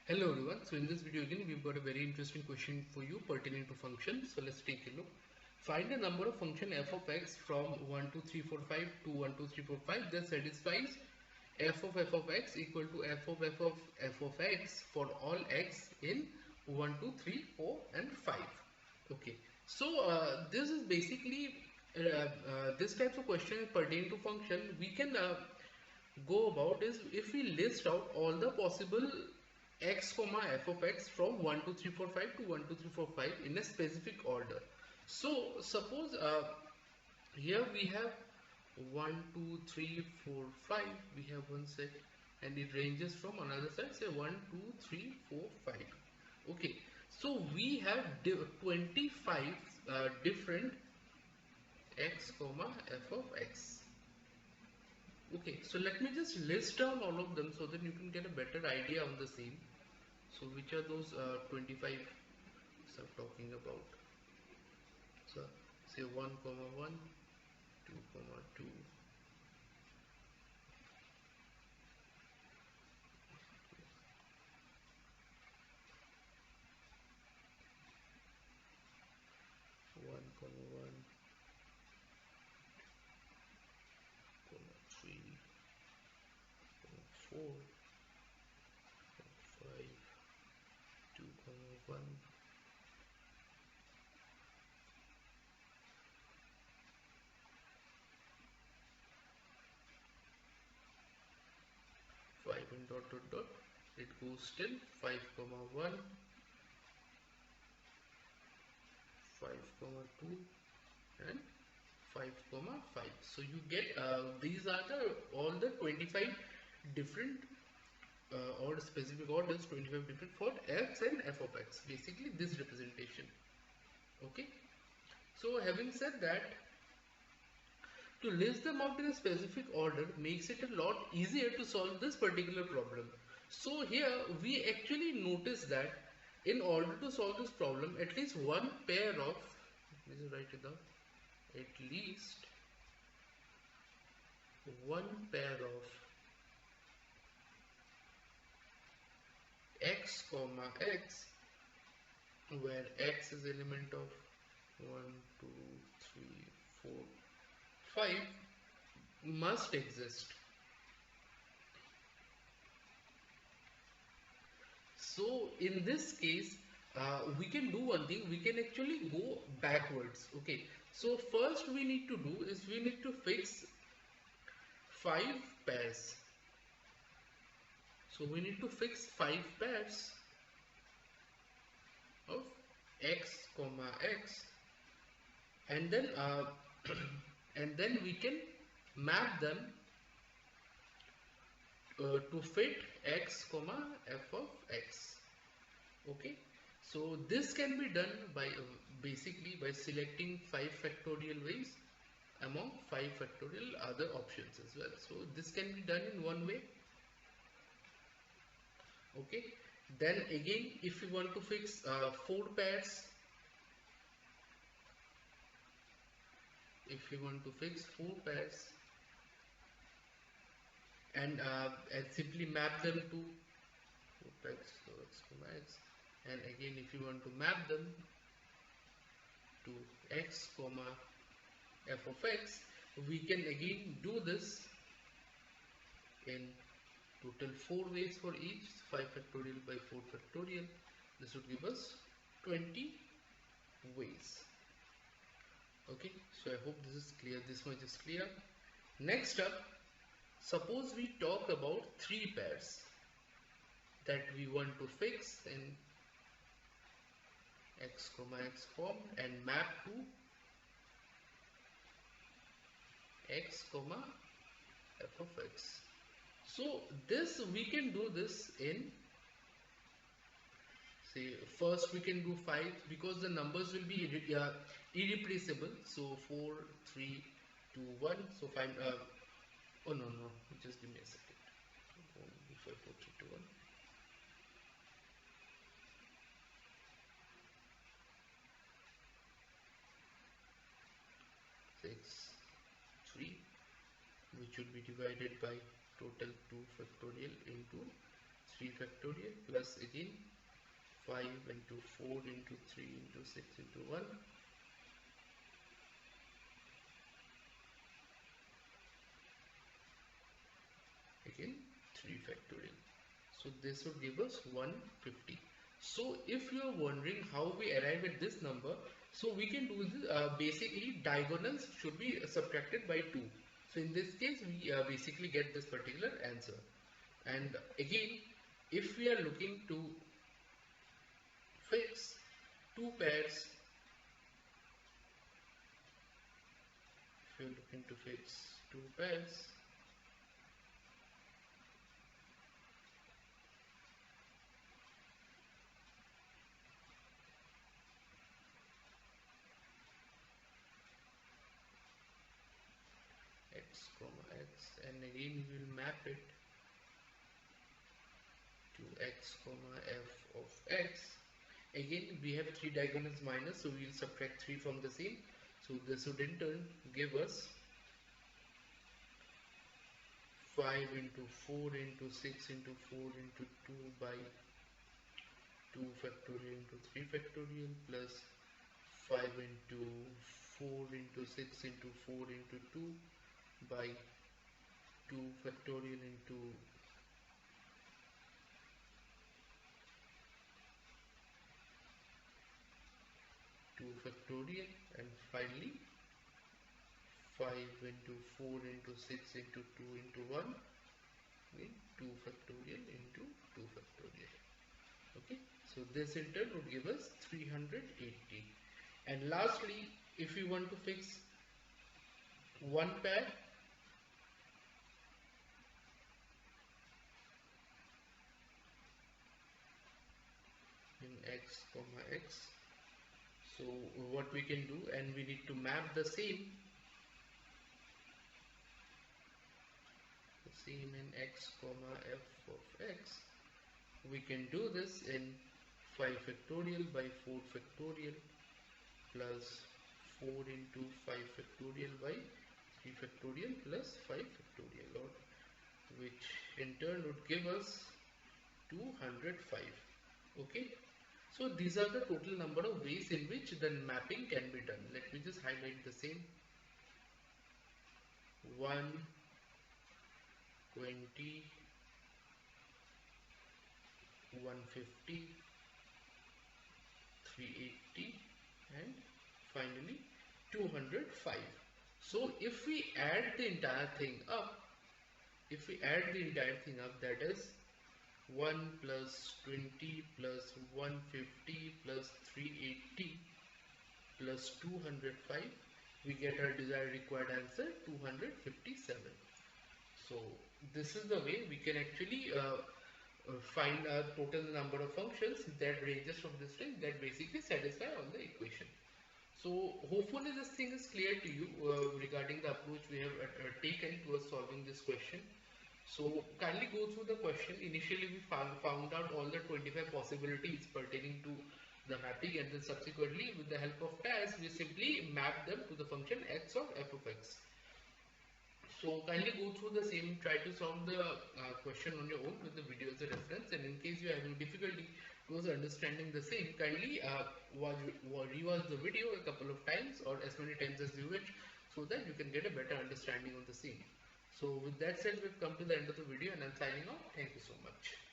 Hello everyone. So in this video again we've got a very interesting question for you pertaining to functions. So let's take a look. Find the number of function f of x from 1 2 3 4 5 to 1 2 3 4 5 that satisfies f of x equal to f of x for all x in 1 2 3 4 and 5. Okay. So this is basically this type of question pertaining to function we can go about is if we list out all the possible x comma f of x from 1 2 3 4 5 to 1 2 3 4 5 in a specific order. So suppose here we have 1 2 3 4 5, we have one set and it ranges from another side, say 1 2 3 4 5. Okay, so we have 25 different x comma f of x. Okay, so let me just list down all of them so that you can get a better idea on the same. So which are those 25 I'm talking about? So say 1 comma 1, 2 comma 2, 1 comma 1, comma 3, comma 4, 5, 2 comma 1, 5 and dot dot dot. It goes till 5 comma 1, 5 comma 2 and 5 comma 5. So you get these are the all the 25 different or specific orders, 25 different for x and f of x, basically this representation. Okay, so having said that, to list them out in a specific order makes it a lot easier to solve this particular problem. So here we actually notice that in order to solve this problem, at least one pair of, let me write it down, at least one pair of x comma x, where x is element of 1 2 3 4 5 must exist. So in this case we can do one thing, we can actually go backwards. Okay, so first we need to do is we need to fix 5 pairs. So we need to fix 5 pairs of x comma x, and then and then we can map them to fit x comma f of x. Okay, so this can be done by basically by selecting 5 factorial ways among 5 factorial other options as well. So this can be done in one way. Okay, then again if you want to fix 4 pairs, if you want to fix 4 pairs and simply map them to 4x, so x comma x, and again if you want to map them to x comma f of x, we can again do this in total 4 ways for each. 5 factorial by 4 factorial, this would give us 20 ways. Okay, so I hope this is clear, this much is clear. Next up, suppose we talk about 3 pairs that we want to fix in x comma x form and map to x comma f of x. So this we can do this in, say first we can do 5 because the numbers will be irreplaceable. So 4 3 2 1, so 5 oh no, just give me a second. 5 4 3 2 1. 6 3, which will be divided by total 2 factorial into 3 factorial plus again 5 into 4 into 3 into 6 into 1, again 3 factorial. So this would give us 150. So if you are wondering how we arrive at this number, so we can do this, basically diagonals should be subtracted by 2. So in this case we basically get this particular answer. And again, if we are looking to fix two pairs, if you are looking to fix two pairs, x comma x, and again we will map it to x comma f of x. Again we have 3 diagonals minus, so we will subtract 3 from the same. So this would in turn give us 5 into 4 into 6 into 4 into 2 by 2 factorial into 3 factorial plus 5 into 4 into 6 into 4 into 2 by 2 factorial into 2 factorial, and finally 5 into 4 into 6 into 2 into 1, again 2 factorial into 2 factorial. Okay, so this in turn would give us 380. And lastly, if we want to fix one pair, in x comma x, so what we can do, and we need to map the same in x comma f of x. We can do this in 5 factorial by 4 factorial plus 4 into 5 factorial by 3 factorial plus 5 factorial, or which in turn would give us 205. Okay, so these are the total number of ways in which the mapping can be done. Let me just highlight the same. 1, 20, 150, 380, and finally 205. So if we add the entire thing up, that is 1 plus 20 plus 150 plus 380 plus 205, we get our desired required answer 257. So this is the way we can actually find a total number of functions that ranges from this range that basically satisfy all the equation. So hopefully this thing is clear to you regarding the approach we have taken towards solving this question. So kindly go through the question. Initially we found out all the 25 possibilities pertaining to the mapping, and then subsequently with the help of pairs we simply map them to the function x of f of x. So kindly go through the same, try to solve the question on your own with the video as a reference, and in case you are having difficulty towards understanding the same, kindly rewatch the video a couple of times or as many times as you wish, so that you can get a better understanding of the same. So with that said, we've come to the end of the video and I'm signing off. Thank you so much.